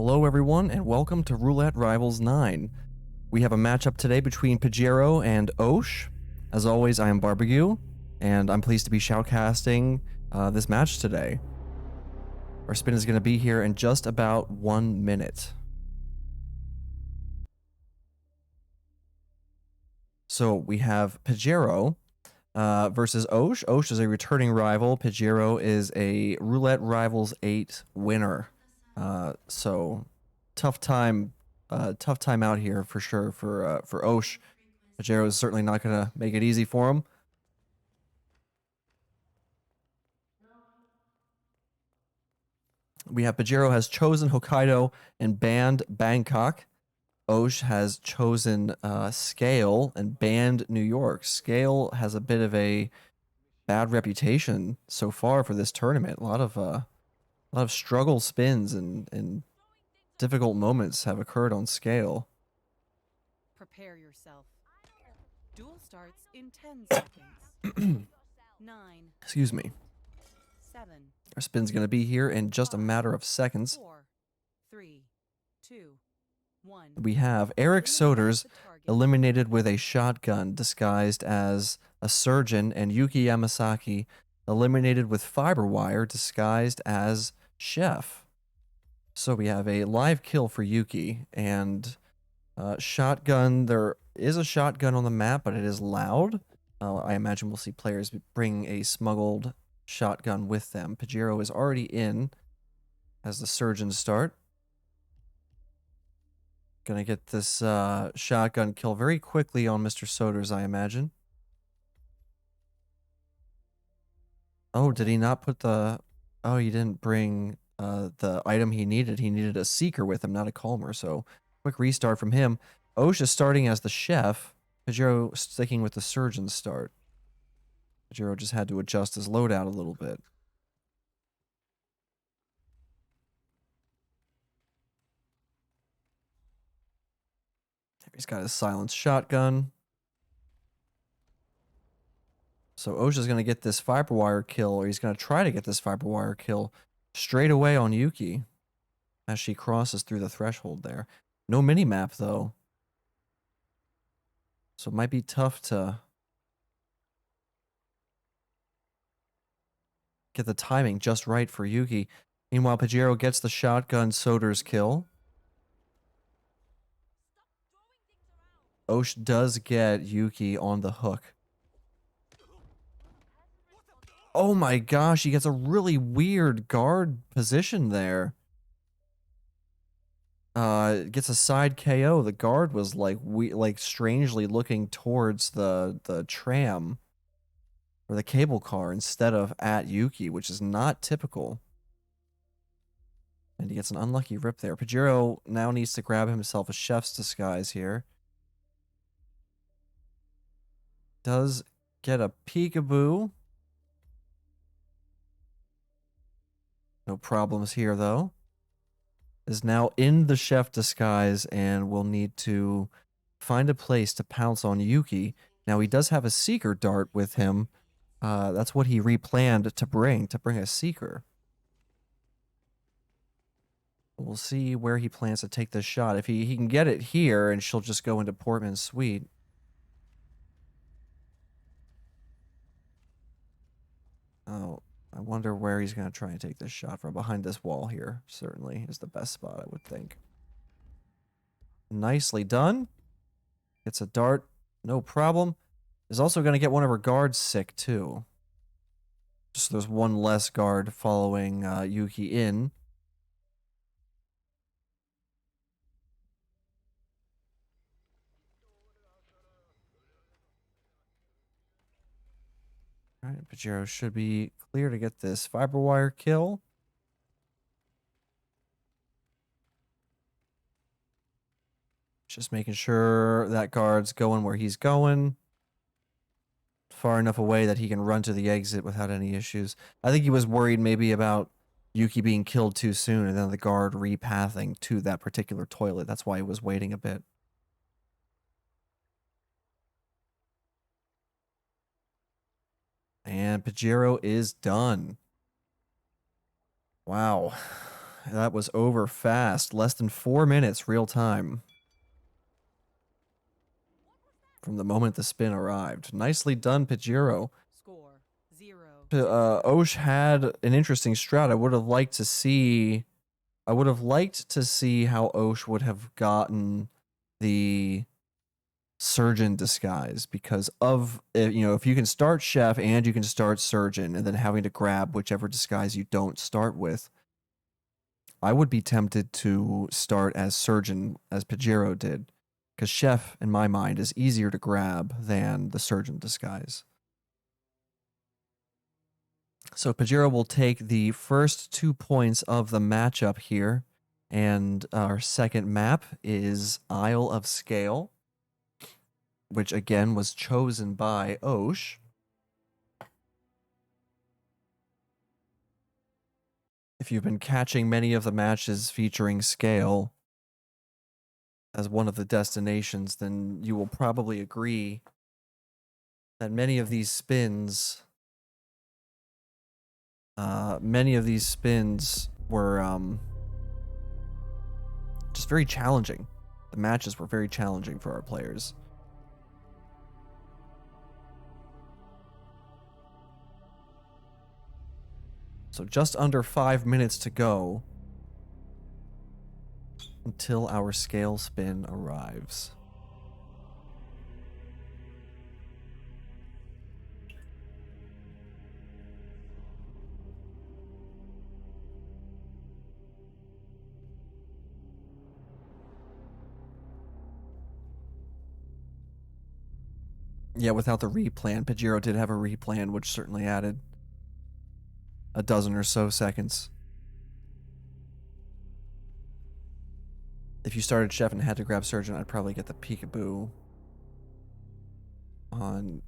Hello everyone and welcome to Roulette Rivals 9. We have a matchup today between Pigiero and Osh. As always, I am Barbecue, and I'm pleased to be shoutcasting this match today. Our spin is going to be here in just about 1 minute. So we have Pigiero versus Osh. Osh is a returning rival. Pigiero is a Roulette Rivals 8 winner. So tough time out here for sure for Osh. Pigiero is certainly not gonna make it easy for him. We have Pigiero has chosen Hokkaido and banned Bangkok. Osh has chosen Scale and banned New York. Scale has a bit of a bad reputation so far for this tournament. A lot of struggle spins and difficult moments have occurred on Scale. Prepare yourself. Duel starts in 10 seconds. 9. Excuse me. 7. Our spin's going to be here in just a matter of seconds. 4, 3, 2, 1. We have Eric Soders eliminated with a shotgun disguised as a surgeon, and Yuki Yamasaki eliminated with fiber wire disguised as chef. So we have a live kill for Yuki, and shotgun. There is a shotgun on the map, but it is loud. I imagine we'll see players bring a smuggled shotgun with them. Pigiero is already in as the surgeon start. Gonna get this shotgun kill very quickly on Mr. Soders, I imagine. Oh, did he not put the... Oh, he didn't bring the item he needed. He needed a seeker with him, not a calmer, so quick restart from him. Osh is starting as the chef. Pigiero sticking with the surgeon start. Pigiero just had to adjust his loadout a little bit. He's got his silenced shotgun. So Osh is going to get this fiber wire kill, or he's going to try to get this fiber wire kill straight away on Yuki as she crosses through the threshold there. No mini-map, though. So it might be tough to get the timing just right for Yuki. Meanwhile, Pigiero gets the shotgun Soders kill. Osh does get Yuki on the hook. Oh my gosh, he gets a really weird guard position there. Gets a side KO. The guard was like strangely looking towards the tram or the cable car instead of at Yuki, which is not typical. And he gets an unlucky rip there. Pigiero now needs to grab himself a chef's disguise here. Does get a peekaboo. No problems here, though. Is now in the chef disguise and will need to find a place to pounce on Yuki. Now, he does have a seeker dart with him. That's what he replanned to bring a seeker. We'll see where he plans to take this shot. If he can get it here, and she'll just go into Portman's suite. Oh, I wonder where he's going to try and take this shot from. Behind this wall here, certainly, is the best spot, I would think. Nicely done. Gets a dart, no problem. Is also going to get one of her guards sick, too. Just there's one less guard following Yuki in. All right, Pigiero should be clear to get this fiber wire kill. Just making sure that guard's going where he's going. Far enough away that he can run to the exit without any issues. I think he was worried maybe about Yuki being killed too soon and then the guard repathing to that particular toilet. That's why he was waiting a bit. And Pigiero is done. Wow. That was over fast. Less than 4 minutes real time from the moment the spin arrived. Nicely done, Pigiero. Score 0. Osh had an interesting strat. I would have liked to see how Osh would have gotten the surgeon disguise, because of, if you can start chef and you can start surgeon and then having to grab whichever disguise you don't start with, I would be tempted to start as surgeon as Pigiero did, because chef in my mind is easier to grab than the surgeon disguise. So Pigiero will take the first 2 points of the matchup here, and our second map is Isle of Scale, which again was chosen by Osh. If you've been catching many of the matches featuring Scale as one of the destinations, then you will probably agree that many of these spins were just very challenging. The matches were very challenging for our players. So just under 5 minutes to go until our scale spin arrives. Yeah, without the replan. Pigiero did have a replan, which certainly added a dozen or so seconds. If you started chef and had to grab surgeon, I'd probably get the peekaboo on.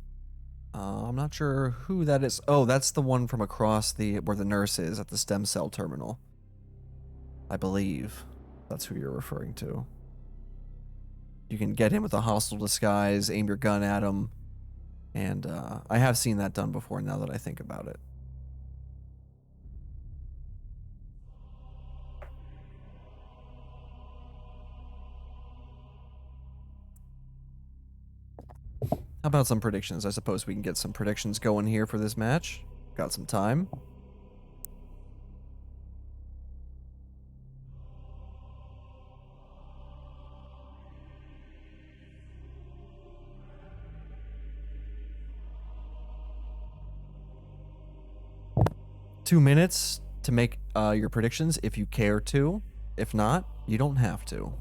I'm not sure who that is. Oh, that's the one from across where the nurse is at the stem cell terminal. I believe that's who you're referring to. You can get him with a hostile disguise, aim your gun at him, and I have seen that done before now that I think about it. How about some predictions? I suppose we can get some predictions going here for this match. Got some time. Two minutes to make your predictions if you care to. If not, you don't have to.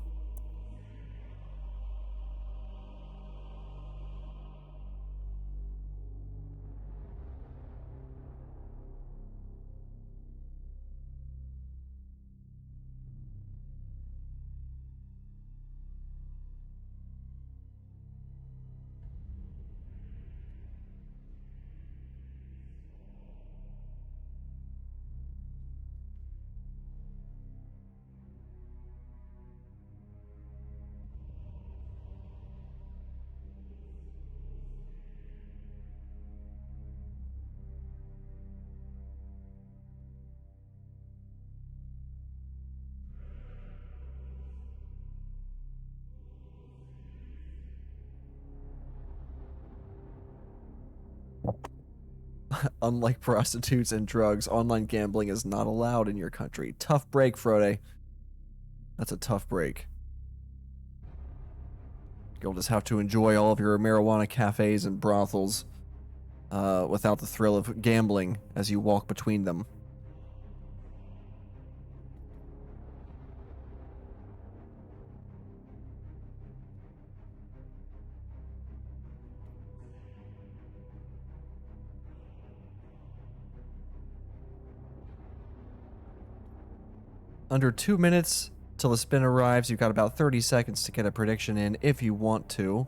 Unlike prostitutes and drugs, online gambling is not allowed in your country. Tough break, Frode. That's a tough break. You'll just have to enjoy all of your marijuana cafes and brothels without the thrill of gambling as you walk between them. Under 2 minutes till the spin arrives. You've got about 30 seconds to get a prediction in if you want to.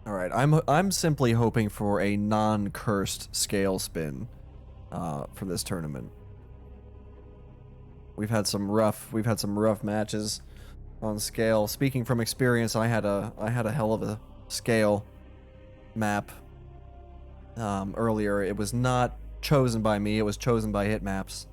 All right, I'm simply hoping for a non-cursed scale spin for this tournament. We've had some rough matches on scale. Speaking from experience, I had a hell of a scale map earlier. It was not chosen by me, it was chosen by Hitmaps.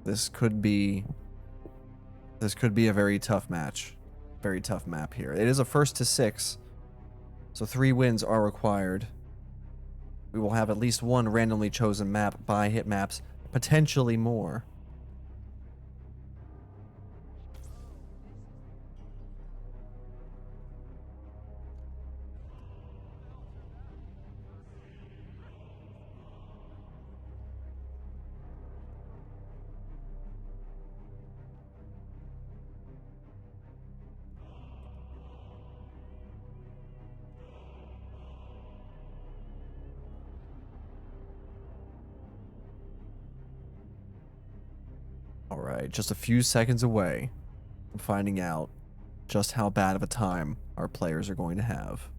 This could be a very tough match. Very tough map here. It is a 1st to 6, so 3 wins are required. We will have at least one randomly chosen map by Hitmaps, potentially more. Alright, just a few seconds away from finding out just how bad of a time our players are going to have.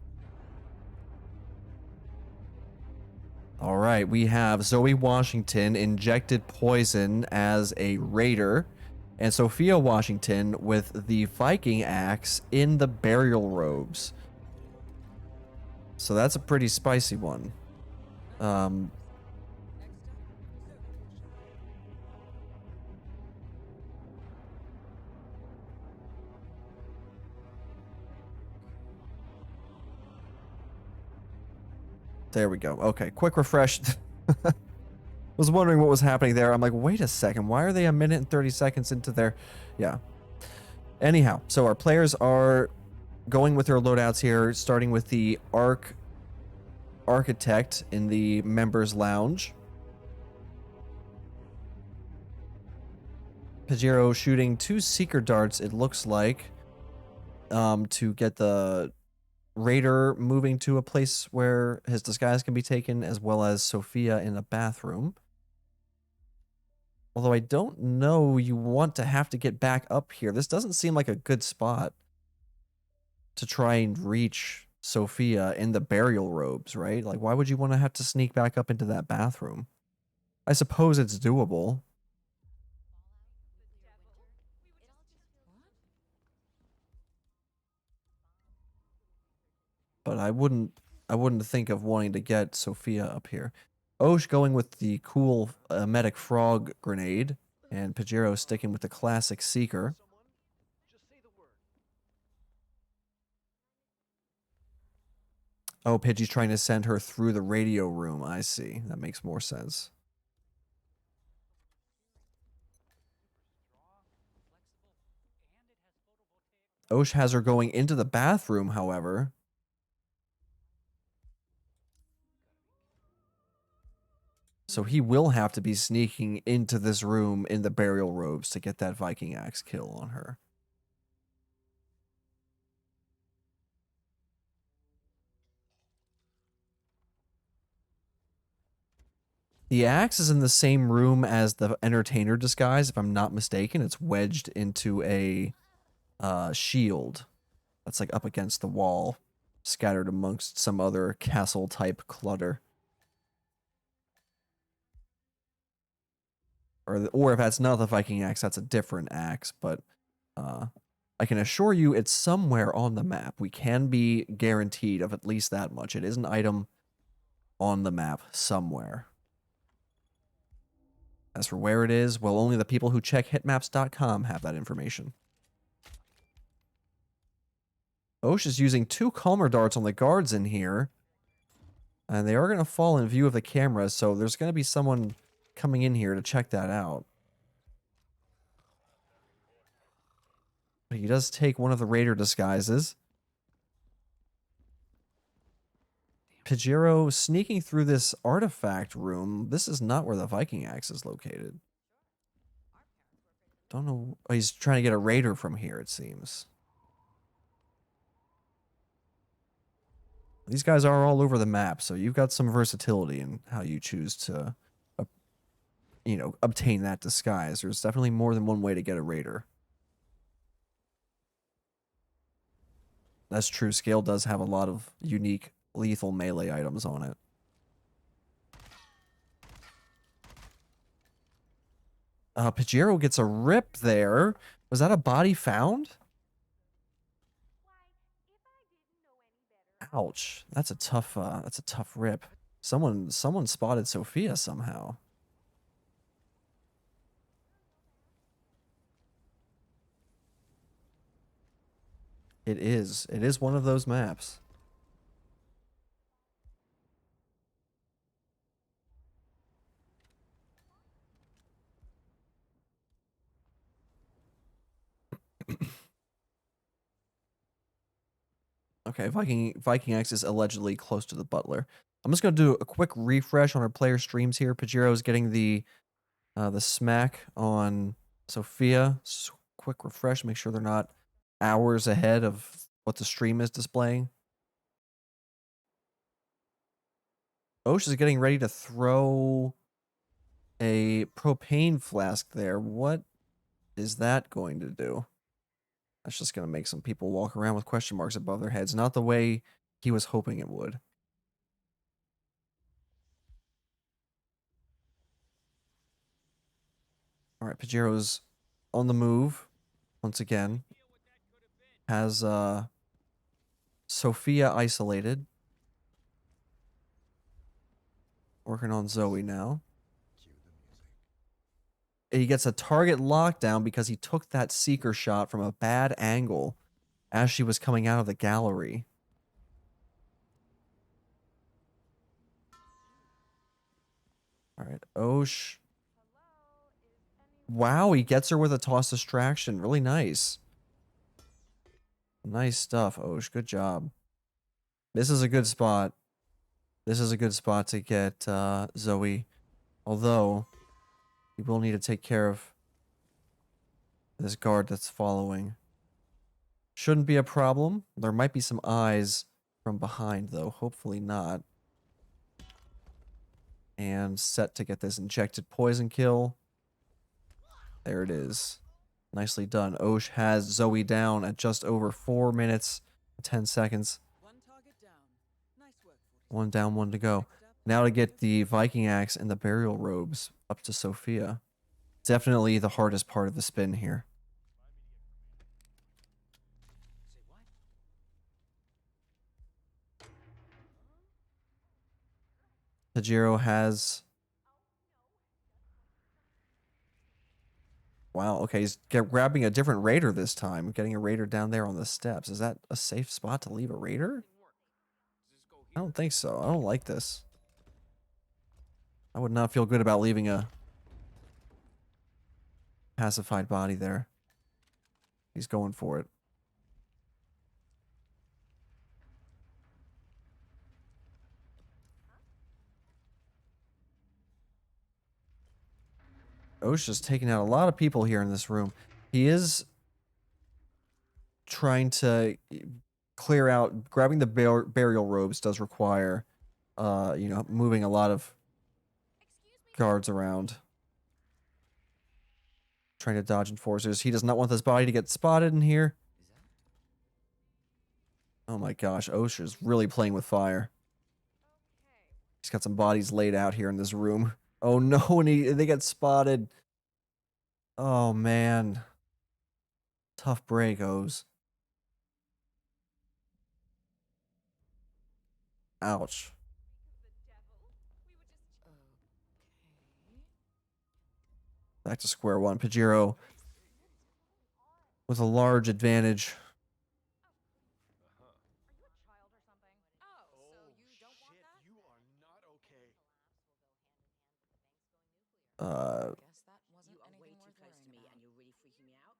Alright, we have Zoe Washington injected poison as a raider, and Sophia Washington with the Viking axe in the burial robes. So that's a pretty spicy one. There we go. Okay, quick refresh. Was wondering what was happening there. I'm like, wait a second. Why are they a minute and 30 seconds into their... Yeah. Anyhow, so our players are going with their loadouts here, starting with the Architect in the members lounge. Pigiero shooting 2 seeker darts, it looks like, to get the Raider moving to a place where his disguise can be taken, as well as Sophia in the bathroom. Although I don't know you want to have to get back up here. This doesn't seem like a good spot to try and reach Sophia in the burial robes, right? Like, why would you want to have to sneak back up into that bathroom? I suppose it's doable. But I wouldn't think of wanting to get Sophia up here. Osh going with the cool medic frog grenade, and Pigiero sticking with the classic seeker. Oh, Pidgey's trying to send her through the radio room. I see. That makes more sense. Osh has her going into the bathroom, however. So he will have to be sneaking into this room in the burial robes to get that Viking axe kill on her. The axe is in the same room as the entertainer disguise, if I'm not mistaken. It's wedged into a shield that's like up against the wall, scattered amongst some other castle-type clutter. Or if that's not the Viking axe, that's a different axe, but I can assure you it's somewhere on the map. We can be guaranteed of at least that much. It is an item on the map somewhere. As for where it is, well, only the people who check hitmaps.com have that information. Osh is using 2 calmer darts on the guards in here, and they are going to fall in view of the camera, so there's going to be someone coming in here to check that out. But he does take one of the raider disguises. Pigiero sneaking through this artifact room. This is not where the Viking axe is located. Don't know. Oh, he's trying to get a raider from here, it seems. These guys are all over the map, so you've got some versatility in how you choose to, obtain that disguise. There's definitely more than one way to get a raider. That's true. Scale does have a lot of unique lethal melee items on it. Pigiero gets a rip there. Was that a body found? Ouch. That's a tough rip. Someone spotted Sophia somehow. It is. It is one of those maps. Okay, Viking X is allegedly close to the butler. I'm just gonna do a quick refresh on our player streams here. Pajiero's getting the smack on Sophia. Quick refresh, make sure they're not hours ahead of what the stream is displaying. Osh is getting ready to throw a propane flask there. What is that going to do? That's just going to make some people walk around with question marks above their heads. Not the way he was hoping it would. All right, Pajero's on the move once again. Has Sophia isolated. Working on Zoe now. He gets a target lockdown because he took that seeker shot from a bad angle as she was coming out of the gallery. All right, Osh. Wow, he gets her with a toss distraction. Really nice. Nice stuff, Osh. Good job. This is a good spot. This is a good spot to get Zoe. Although, you will need to take care of this guard that's following. Shouldn't be a problem. There might be some eyes from behind, though. Hopefully not. And set to get this injected poison kill. There it is. Nicely done. Osh has Zoe down at just over 4 minutes, 10 seconds. One down, one to go. Now to get the Viking axe and the burial robes up to Sophia. Definitely the hardest part of the spin here. Pigiero has... Wow, okay, he's grabbing a different raider this time. Getting a raider down there on the steps. Is that a safe spot to leave a raider? I don't think so. I don't like this. I would not feel good about leaving a pacified body there. He's going for it. Osha's taking out a lot of people here in this room. He is trying to clear out. Grabbing the burial robes does require, moving a lot of guards around. Trying to dodge enforcers. He does not want this body to get spotted in here. Oh my gosh, Osha's really playing with fire. He's got some bodies laid out here in this room. Oh no, and they get spotted. Oh man. Tough break, O's. Ouch. Back to square one. Pigiero with a large advantage.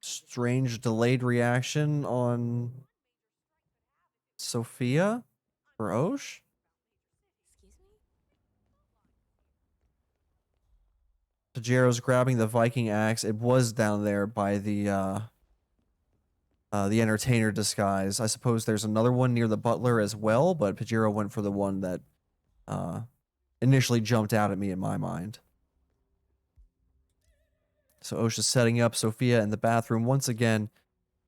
Strange delayed reaction on Sophia for Osh. Pajiero's grabbing the Viking axe. It was down there by the entertainer disguise. I suppose there's another one near the butler as well, but Pigiero went for the one that initially jumped out at me in my mind. So Osh is setting up Sophia in the bathroom once again.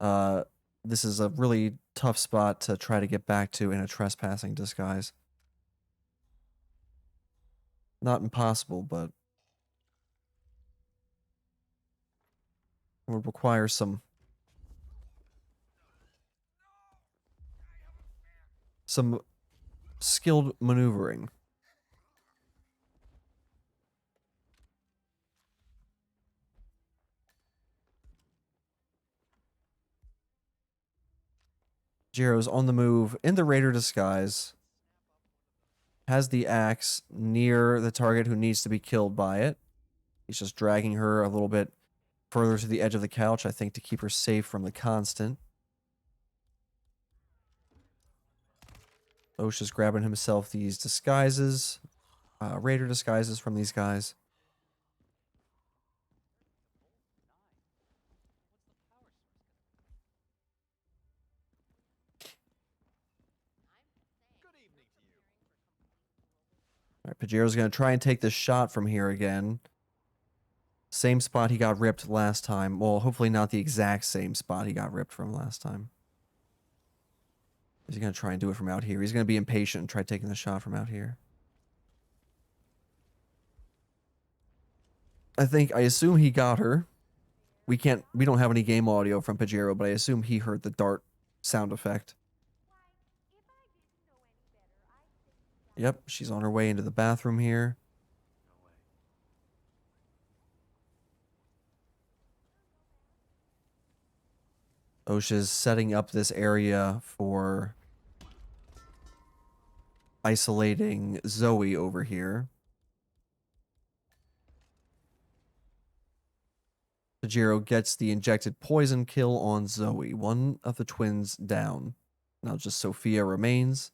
This is a really tough spot to try to get back to in a trespassing disguise. Not impossible, but it would require some skilled maneuvering. Jiro's on the move in the raider disguise. Has the axe near the target who needs to be killed by it. He's just dragging her a little bit further to the edge of the couch, I think, to keep her safe from the constant. Osha's grabbing himself these disguises, raider disguises from these guys. All right, Pigiero's going to try and take this shot from here again. Same spot he got ripped last time. Well, hopefully not the exact same spot he got ripped from last time. He's going to try and do it from out here. He's going to be impatient and try taking the shot from out here. I assume he got her. We don't have any game audio from Pigiero, but I assume he heard the dart sound effect. Yep, she's on her way into the bathroom here. Osha's setting up this area for isolating Zoe over here. Pigiero gets the injected poison kill on Zoe. One of the twins down. Now just Sophia remains.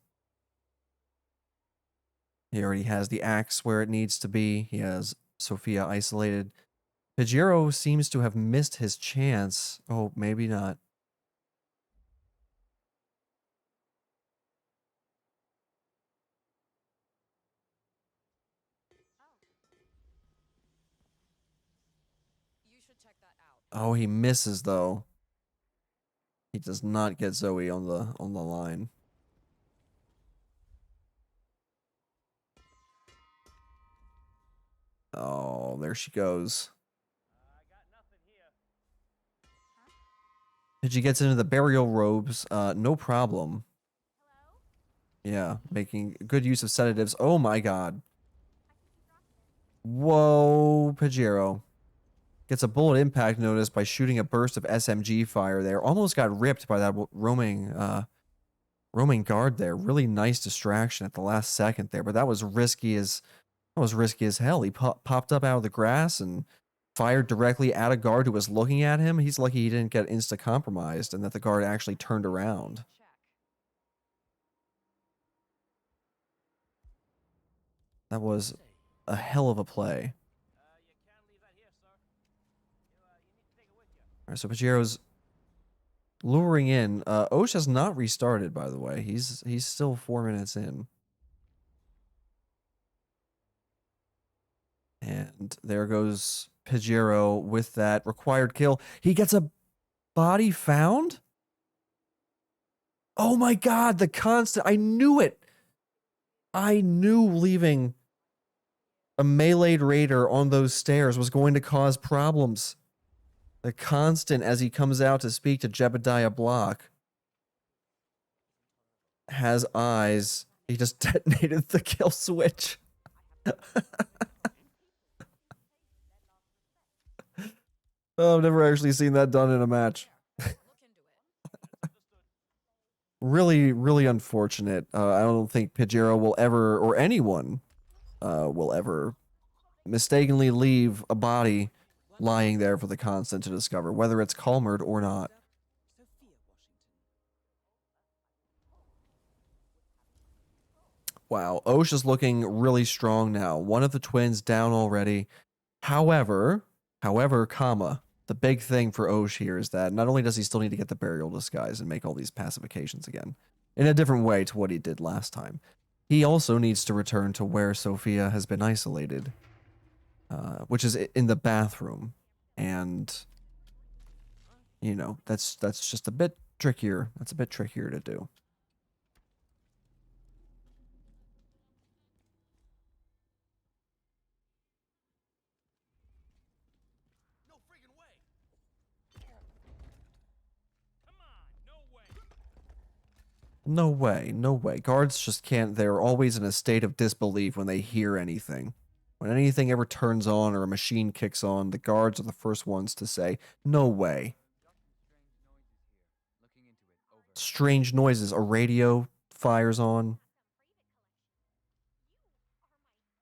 He already has the axe where it needs to be. He has Sophia isolated. Pigiero seems to have missed his chance. Oh, maybe not. You should check that out. Oh, he misses though. He does not get Zoe on the line. Oh, there she goes. Pidgey gets into the burial robes. No problem. Yeah, making good use of sedatives. Oh my god. Whoa, Pigiero. Gets a bullet impact notice by shooting a burst of SMG fire there. Almost got ripped by that roaming guard there. Really nice distraction at the last second there, but that was risky as hell. He popped up out of the grass and fired directly at a guard who was looking at him. He's lucky he didn't get insta-compromised and that the guard actually turned around. That was a hell of a play. All right, so Pigiero's luring in. Osh has not restarted, by the way. He's still 4 minutes in. And there goes Pigiero with that required kill. He gets a body found? Oh my god, the constant. I knew it. I knew leaving a meleeed raider on those stairs was going to cause problems. The constant, as he comes out to speak to Jebediah Block, has eyes. He just detonated the kill switch. Oh, I've never actually seen that done in a match. Really, really unfortunate. I don't think Pigiero will ever, or anyone, will ever mistakenly leave a body lying there for the constant to discover, whether it's Calmered or not. Wow, Osh is looking really strong now. One of the twins down already. However, the big thing for Osh here is that not only does he still need to get the burial disguise and make all these pacifications again, in a different way to what he did last time, he also needs to return to where Sophia has been isolated, which is in the bathroom. And, you know, that's just a bit trickier. That's a bit trickier to do. No friggin' way. No way, no way. Guards just can't. They're always in a state of disbelief when they hear anything. When anything ever turns on or a machine kicks on, the guards are the first ones to say, no way. Strange noises. A radio fires on.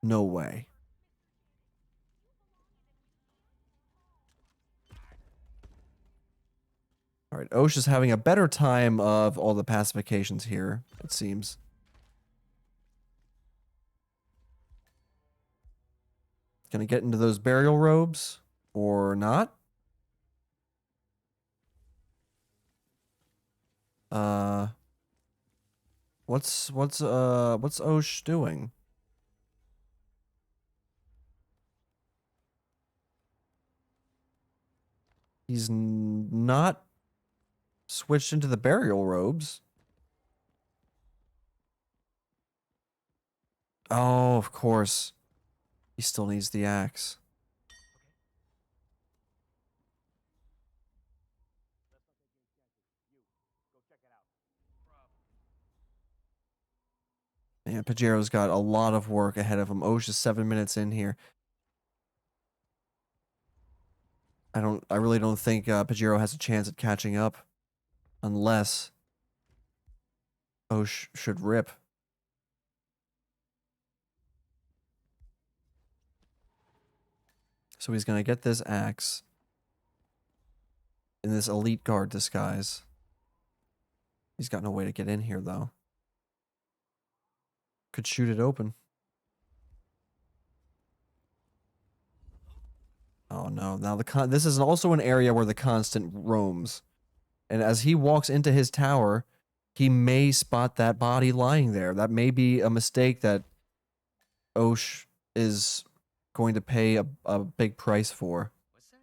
No way. All right, Osh is having a better time of all the pacifications here, it seems. Gonna get into those burial robes or not? Uh, what's Osh doing? He's not switched into the burial robes. Oh, of course. He still needs the axe. Man, Pigero's got a lot of work ahead of him. Osh is 7 minutes in here. I really don't think Pigiero has a chance at catching up. Unless Osh should rip. So he's gonna get this axe in this elite guard disguise. He's got no way to get in here though. Could shoot it open. Oh no, now this is also an area where the constant roams. And as he walks into his tower, he may spot that body lying there. That may be a mistake that Osh is going to pay a big price for. What's that?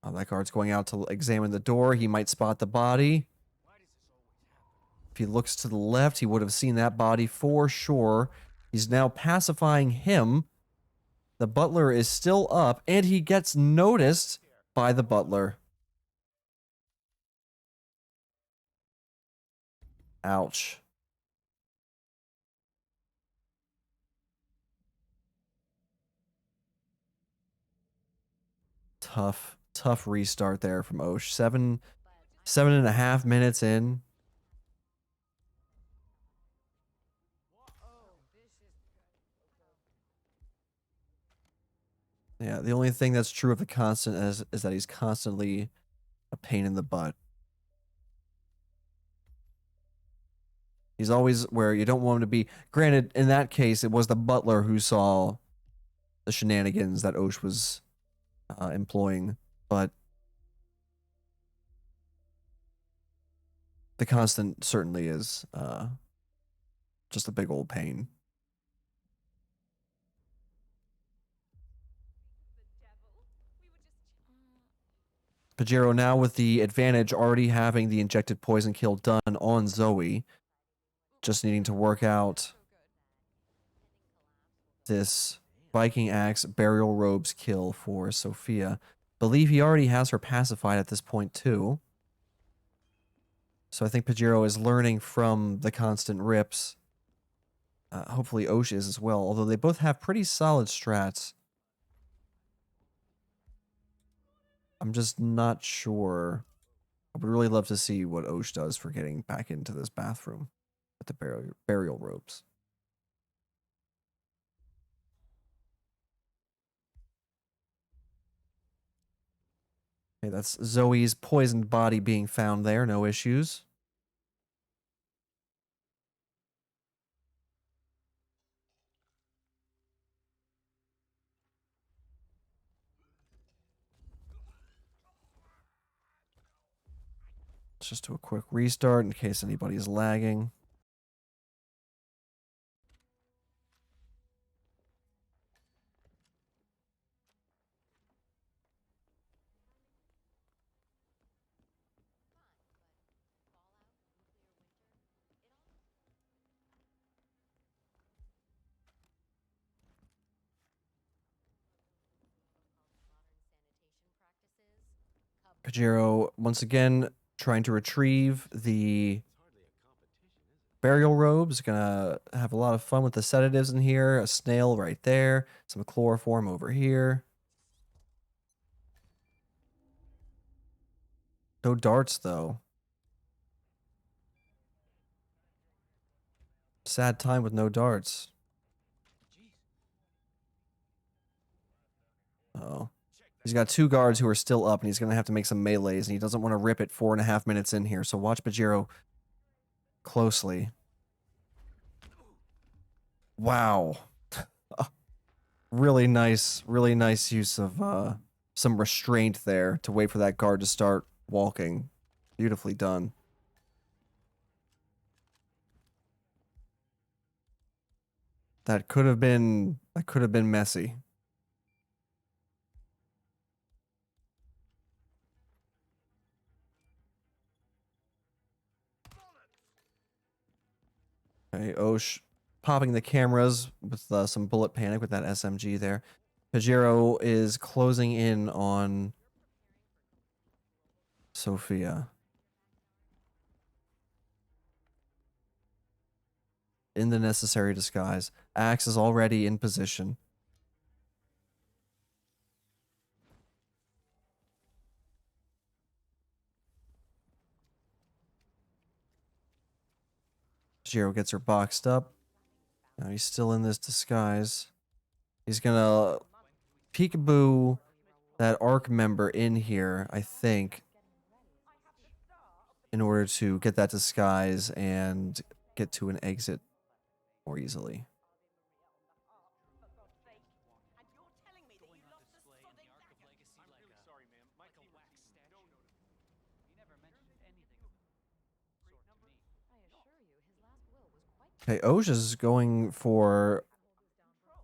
Oh, that guard's going out to examine the door. He might spot the body. Why does this always happen? If he looks to the left, he would have seen that body for sure. He's now pacifying him. The butler is still up, and he gets noticed by the butler. Ouch. Tough restart there from Osh. 7.5 minutes in. Yeah, the only thing that's true of the constant is that he's constantly a pain in the butt. He's always where you don't want him to be. Granted, in that case, it was the butler who saw the shenanigans that Osh was employing, but the constant certainly is just a big old pain. Pigiero now with the advantage, already having the injected poison kill done on Zoe. Just needing to work out this Viking Axe Burial Robes kill for Sophia. Believe he already has her pacified at this point too. So I think Pigiero is learning from the constant rips. Hopefully Osh is as well, although they both have pretty solid strats. I'm just not sure. I would really love to see what Osh does for getting back into this bathroom with the burial robes. Okay, that's Zoe's poisoned body being found there. No issues. Let's just do a quick restart in case anybody's lagging. Pigiero once again trying to retrieve the burial robes. Gonna have a lot of fun with the sedatives in here. A snail right there. Some chloroform over here. No darts though. Sad time with no darts. Oh. He's got 2 guards who are still up, and he's going to have to make some melees, and he doesn't want to rip it 4.5 minutes in here, so watch Pigiero closely. Wow. Really nice use of some restraint there to wait for that guard to start walking. Beautifully done. That could have been messy. Okay, Osh popping the cameras with some bullet panic with that SMG there. Pigiero is closing in on Sophia. In the necessary disguise. Axe is already in position. Pigiero gets her boxed up. Now he's still in this disguise. He's gonna peekaboo that ARC member in here, I think, in order to get that disguise and get to an exit more easily. Okay, Oja's going for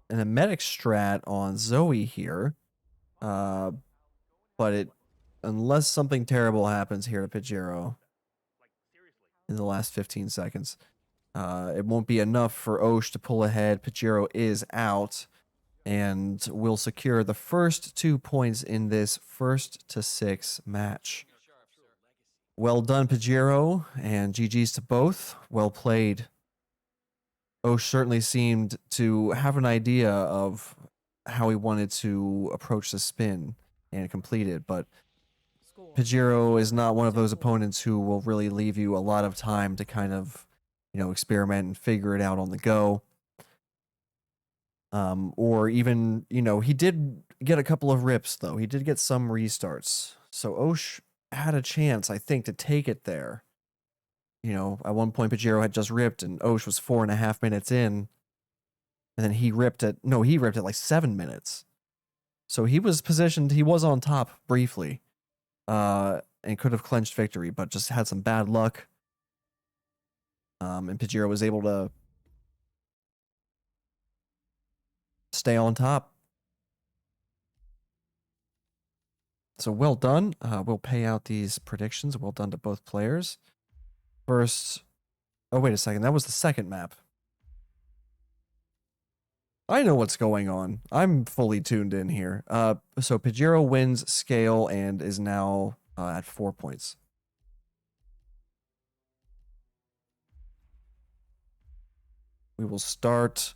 an emetic strat on Zoe here. But unless something terrible happens here to Pigiero in the last 15 seconds, it won't be enough for Osh to pull ahead. Pigiero is out and will secure the first 2 points in this 1-6 match. Well done, Pigiero, and GG's to both. Well played. Osh certainly seemed to have an idea of how he wanted to approach the spin and complete it, but Pigiero is not one of those opponents who will really leave you a lot of time to kind of, experiment and figure it out on the go. Or even, he did get a couple of rips, though. He did get some restarts. So Osh had a chance, I think, to take it there. At one point, Pigiero had just ripped, and Osh was 4.5 minutes in. And then he ripped at like 7 minutes. So he was positioned, he was on top briefly. And could have clinched victory, but just had some bad luck. And Pigiero was able to stay on top. So well done. We'll pay out these predictions. Well done to both players. First, oh, wait a second. That was the second map. I know what's going on. I'm fully tuned in here. So Pigiero wins scale and is now at 4 points. We will start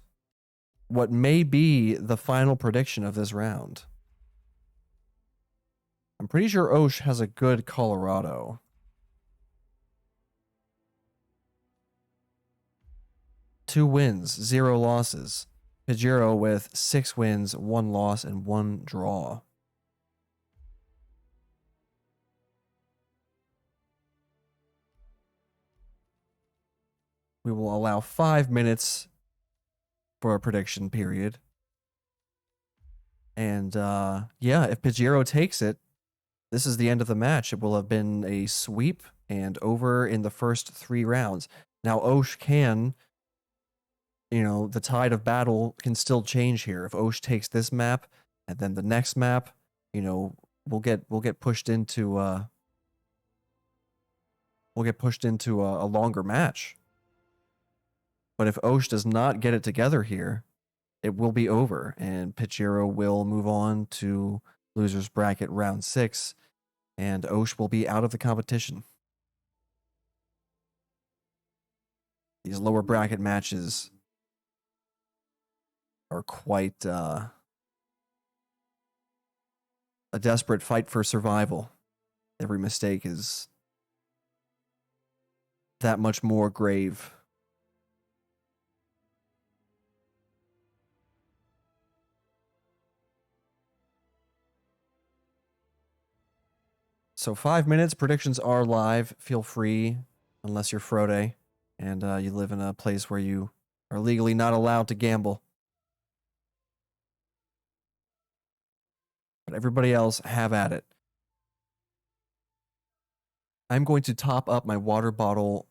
what may be the final prediction of this round. I'm pretty sure Osh has a good Colorado. 2 wins, 0 losses. Pigiero with 6 wins, 1 loss, and 1 draw. We will allow 5 minutes for a prediction period. And yeah, if Pigiero takes it, this is the end of the match. It will have been a sweep and over in the first 3 rounds. Now Osh can, the tide of battle can still change here. If Osh takes this map and then the next map, we'll get pushed into a longer match. But if Osh does not get it together here, it will be over, and Pigiero will move on to losers bracket round 6 and Osh will be out of the competition. These lower bracket matches are quite a desperate fight for survival. Every mistake is that much more grave. So 5 minutes, predictions are live. Feel free, unless you're Frode and you live in a place where you are legally not allowed to gamble. But everybody else, have at it. I'm going to top up my water bottle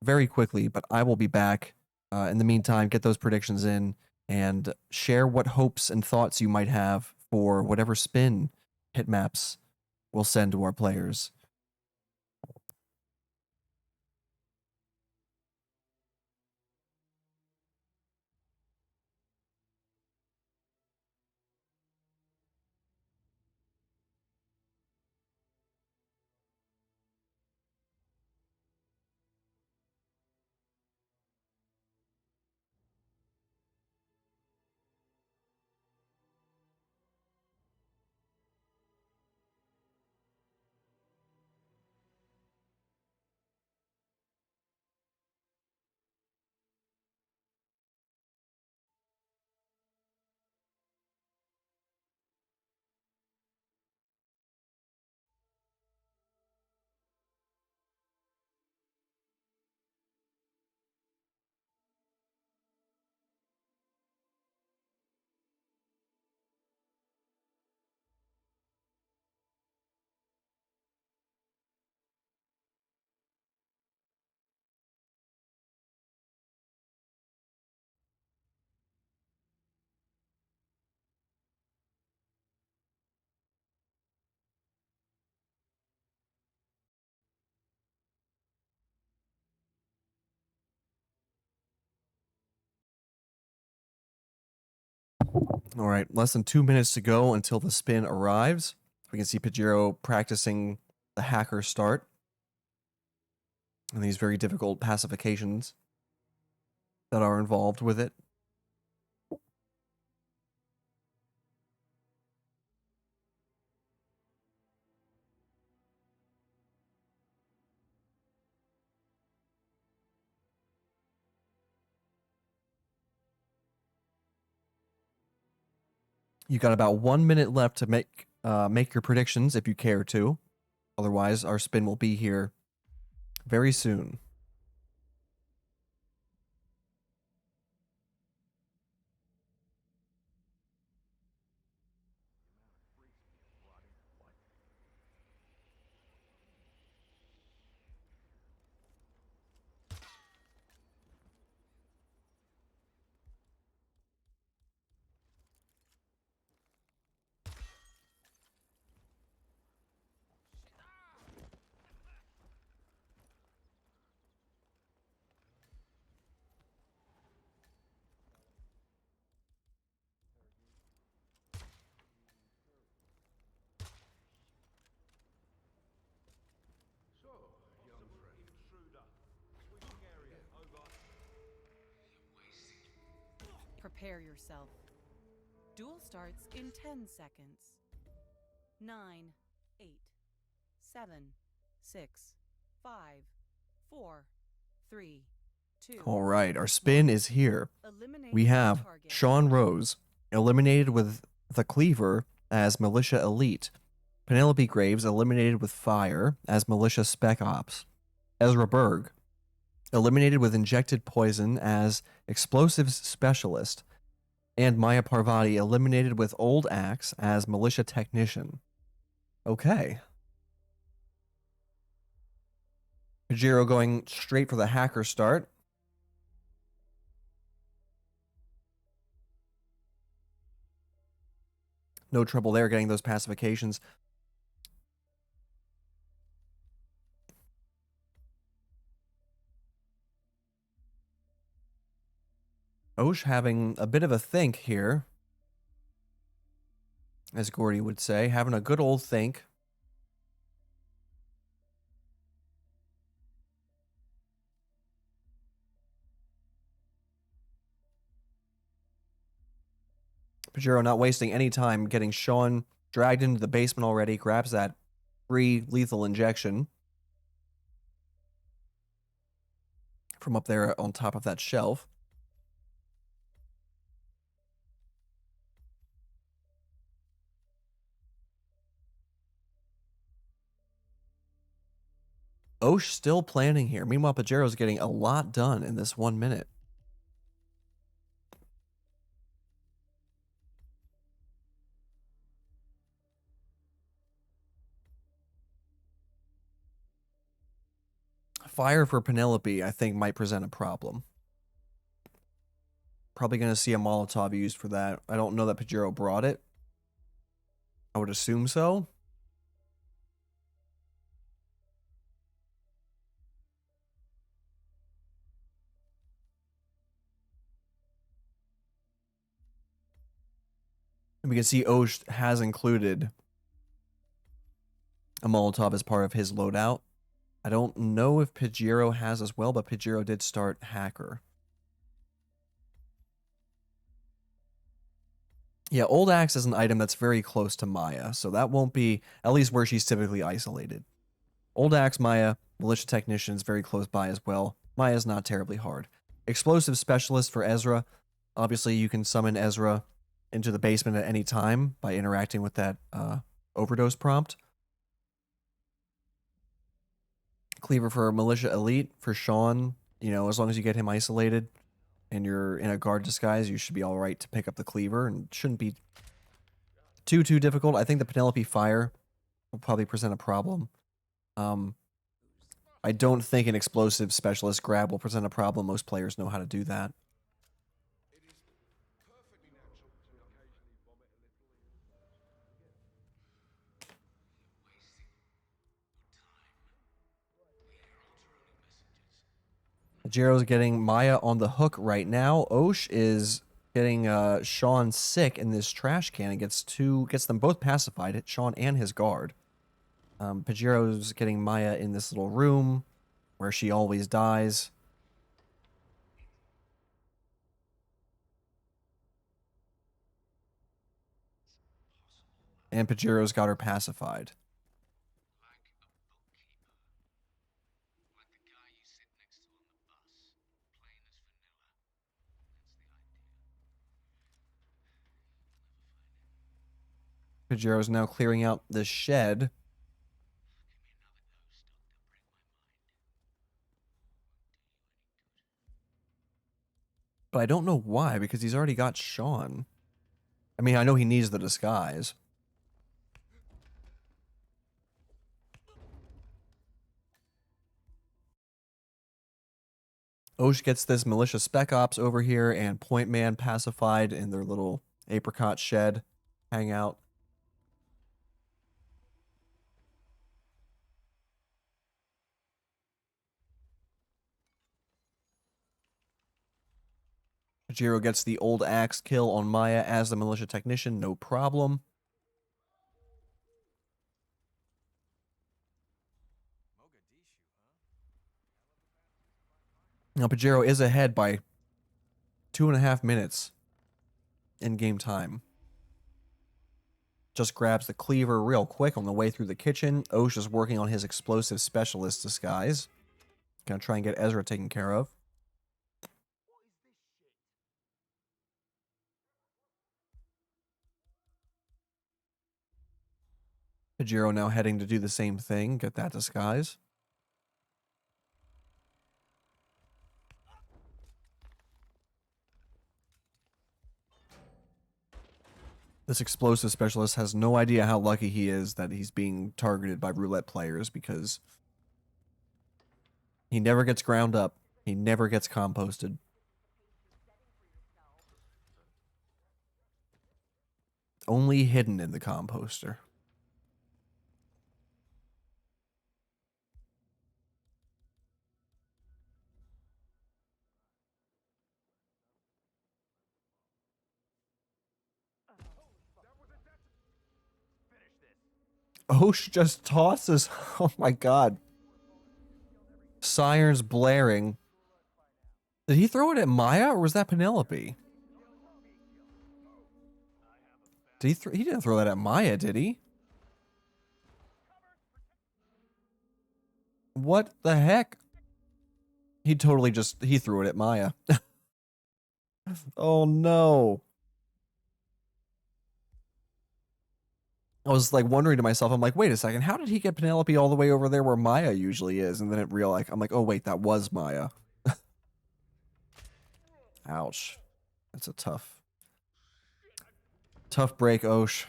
very quickly, but I will be back. In the meantime, get those predictions in and share what hopes and thoughts you might have for whatever spin hit maps we'll send to our players. All right, less than 2 minutes to go until the spin arrives. We can see Pigiero practicing the hacker start and these very difficult pacifications that are involved with it. You got about 1 minute left to make your predictions if you care to. Otherwise, our spin will be here very soon. Prepare yourself. Duel starts in 10 seconds. 9, 8, 7, 6, 5, 4, 3, 2. All right, our spin is here. Eliminate We the have target. Sean Rose, eliminated with the Cleaver as Militia Elite. Penelope Graves, eliminated with Fire as Militia Spec Ops. Ezra Berg, eliminated with Injected Poison as Explosives Specialist. And Maya Parvati, eliminated with Old Axe as Militia Technician. Okay. Pigiero going straight for the hacker start. No trouble there getting those pacifications. Osh having a bit of a think here, as Gordy would say, having a good old think. Pigiero not wasting any time, getting Sean dragged into the basement already, grabs that free lethal injection from up there on top of that shelf. Osh still planning here. Meanwhile, Pigiero's getting a lot done in this 1 minute. Fire for Penelope, I think, might present a problem. Probably going to see a Molotov used for that. I don't know that Pigiero brought it. I would assume so. And we can see Osh has included a Molotov as part of his loadout. I don't know if Pigiero has as well, but Pigiero did start Hacker. Yeah, Old Axe is an item that's very close to Maya, so that won't be at least where she's typically isolated. Old Axe, Maya, Militia Technician is very close by as well. Maya's not terribly hard. Explosive Specialist for Ezra. Obviously, you can summon Ezra into the basement at any time by interacting with that overdose prompt. Cleaver for Militia Elite for Sean. You know, as long as you get him isolated and you're in a guard disguise, you should be all right to pick up the Cleaver and shouldn't be too difficult. I think the Penelope Fire will probably present a problem. I don't think an Explosive Specialist grab will present a problem. Most players know how to do that. Jiro's getting Maya on the hook right now. Osh is getting Sean sick in this trash can and gets them both pacified, Sean and his guard. Pigiro's getting Maya in this little room where she always dies. And Pigiro's got her pacified. Pigiro's now clearing out the shed. But I don't know why, because he's already got Sean. I mean, I know he needs the disguise. Osh gets this militia spec ops over here and Point Man pacified in their little apricot shed hangout. Pigiero gets the old axe kill on Maya as the militia technician, no problem. Now Pigiero is ahead by 2.5 minutes in game time. Just grabs the cleaver real quick on the way through the kitchen. Osh is working on his explosive specialist disguise. Gonna try and get Ezra taken care of. Pigiero now heading to do the same thing, get that disguise. This explosive specialist has no idea how lucky he is that he's being targeted by roulette players because he never gets ground up. He never gets composted. Only hidden in the composter. Osh just tosses. Oh my god. Sirens blaring. Did he throw it at Maya or was that Penelope? Did he didn't throw that at Maya, did he? What the heck? He totally he threw it at Maya. Oh no. I was like wondering to myself, I'm like, wait a second, how did he get Penelope all the way over there where Maya usually is? And then it realized, I'm like, oh wait, that was Maya. Ouch. That's a tough break, Osh.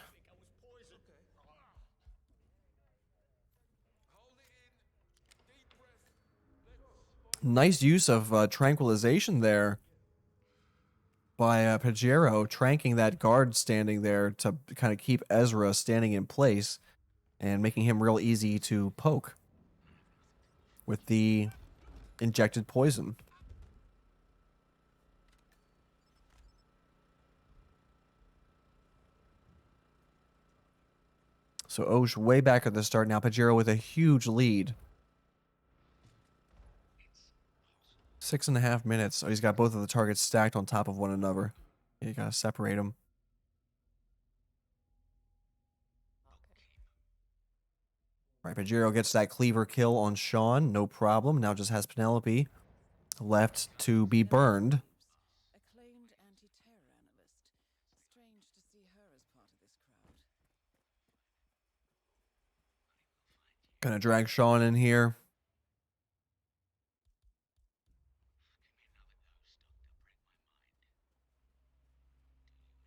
Nice use of tranquilization there by Pigiero, tranking that guard standing there to kind of keep Ezra standing in place and making him real easy to poke with the injected poison. So Osh way back at the start now. Pigiero with a huge lead. 6.5 minutes. Oh, he's got both of the targets stacked on top of one another. You gotta separate them. Right, Pigiero gets that cleaver kill on Sean. No problem. Now just has Penelope left to be burned. Acclaimed anti-terror analyst. Strange to see her as part of this crowd. Gonna drag Sean in here.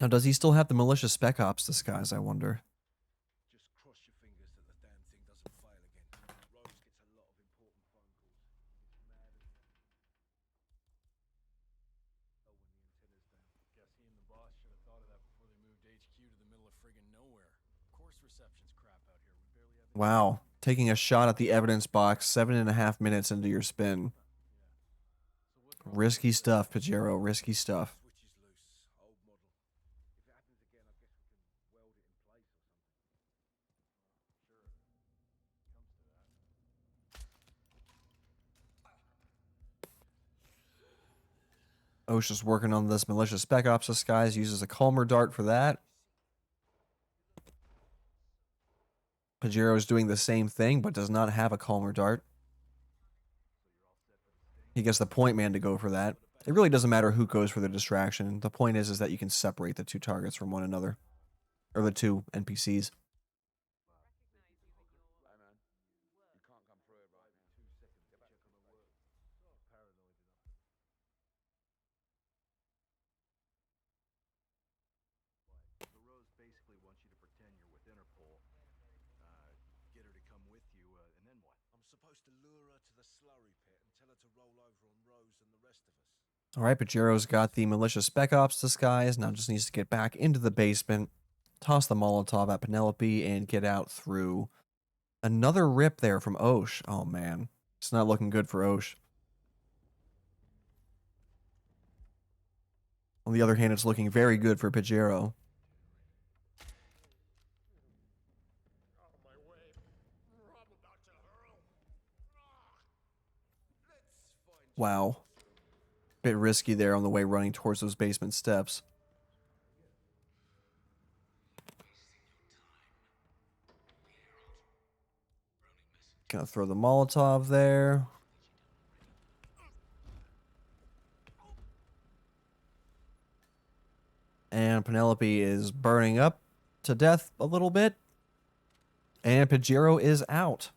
Now, does he still have the malicious spec ops disguise, I wonder? Just cross your fingers that the damn thing doesn't fail again. Rose gets a lot of important phone calls. It's mad as hell. Oh, when the antenna's down. Guess he and the boss should have thought of that before they moved HQ to the middle of friggin' nowhere. Of course reception's crap out here. We barely have any. Wow. Taking a shot at the evidence box 7.5 minutes into your spin. Risky stuff, Pigiero. Risky stuff. Switch is loose. Old model. If it happens again, I guess we can weld it in place or something. Osha's working on this malicious spec ops disguise. Uses a calmer dart for that. Pigiero is doing the same thing, but does not have a calmer dart. He gets the point man to go for that. It really doesn't matter who goes for the distraction. The point is that you can separate the two targets from one another. Or the two NPCs. Hey, man. You can't come through it right now. 2 seconds. Get back on the work. Paranoid enough. So Rose basically wants you to pretend you're with Interpol. Get her to come with you, and then what? I'm supposed to lure her to the slurry pit and tell her to roll over on Rose and the rest of us. Alright, Pigiero's got the malicious spec ops disguise. Now just needs to get back into the basement. Toss the Molotov at Penelope and get out through another rip there from Osh. Oh man. It's not looking good for Osh. On the other hand, it's looking very good for Pigiero. Wow. Bit risky there on the way running towards those basement steps. Gonna throw the Molotov there. And Penelope is burning up to death a little bit. And Pigiero is out.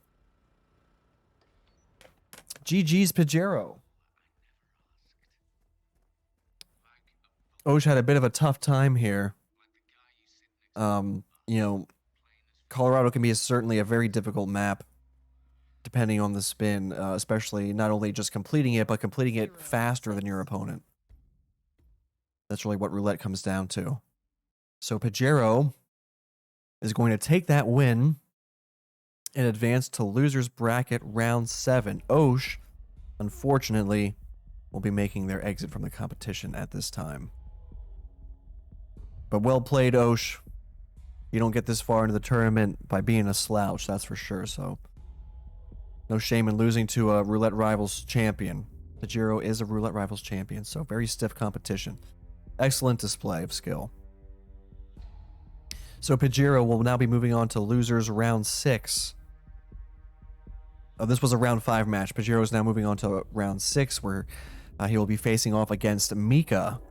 GG's Pigiero. Osh had a bit of a tough time here. You know, Colorado can be certainly a very difficult map, depending on the spin, especially not only just completing it, but completing it faster than your opponent. That's really what roulette comes down to. So Pigiero is going to take that win and advance to losers bracket round 7. Osh, unfortunately, will be making their exit from the competition at this time. But well played, Osh. You don't get this far into the tournament by being a slouch, that's for sure. So no shame in losing to a Roulette Rivals champion. Pigiero is a Roulette Rivals champion, so very stiff competition. Excellent display of skill. So Pigiero will now be moving on to losers round 6. This was a round 5 match. Pigiero is now moving on to round 6, where he will be facing off against Mika.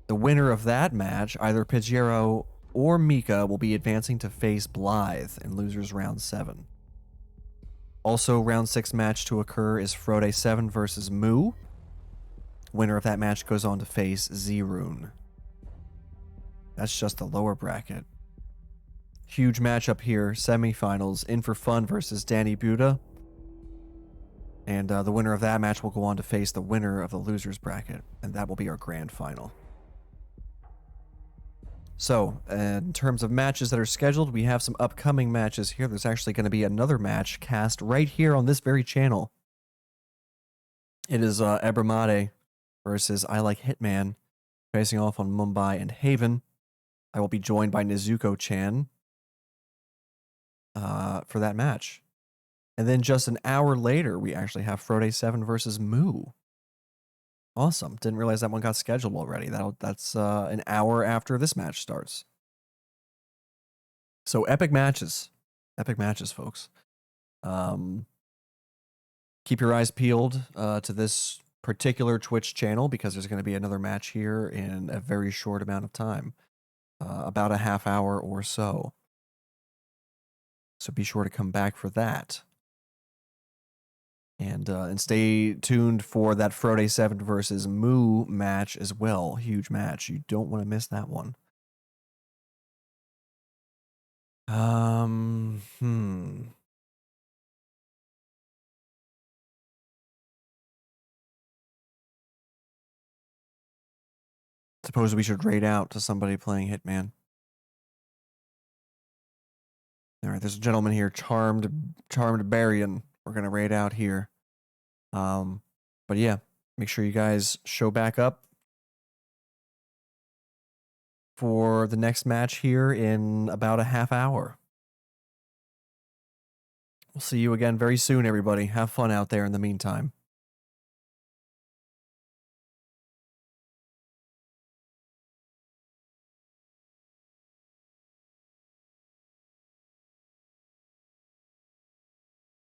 The winner of that match, either Pigiero or Mika, will be advancing to face Blythe in losers round 7. Also, round 6 match to occur is Frode 7 versus Moo. Winner of that match goes on to face Zerun. That's just the lower bracket. Huge matchup here, semifinals, In for Fun versus Danny Buda. And the winner of that match will go on to face the winner of the losers bracket, and that will be our grand final. So, in terms of matches that are scheduled, we have some upcoming matches here. There's actually going to be another match cast right here on this very channel. It is Ebramade versus I Like Hitman, facing off on Mumbai and Haven. I will be joined by Nezuko-chan for that match. And then just an hour later, we actually have Frode 7 versus Moo. Awesome. Didn't realize that one got scheduled already. That's an hour after this match starts. So epic matches. Epic matches, folks. Keep your eyes peeled to this particular Twitch channel, because there's going to be another match here in a very short amount of time. About a half hour or so. So be sure to come back for that. And stay tuned for that Frode 7 versus Moo match as well. Huge match. You don't want to miss that one. Suppose we should raid out to somebody playing Hitman. All right, there's a gentleman here, Charmed Barian. We're gonna raid out here. But yeah, make sure you guys show back up for the next match here in about a half hour. We'll see you again very soon, everybody. Have fun out there in the meantime.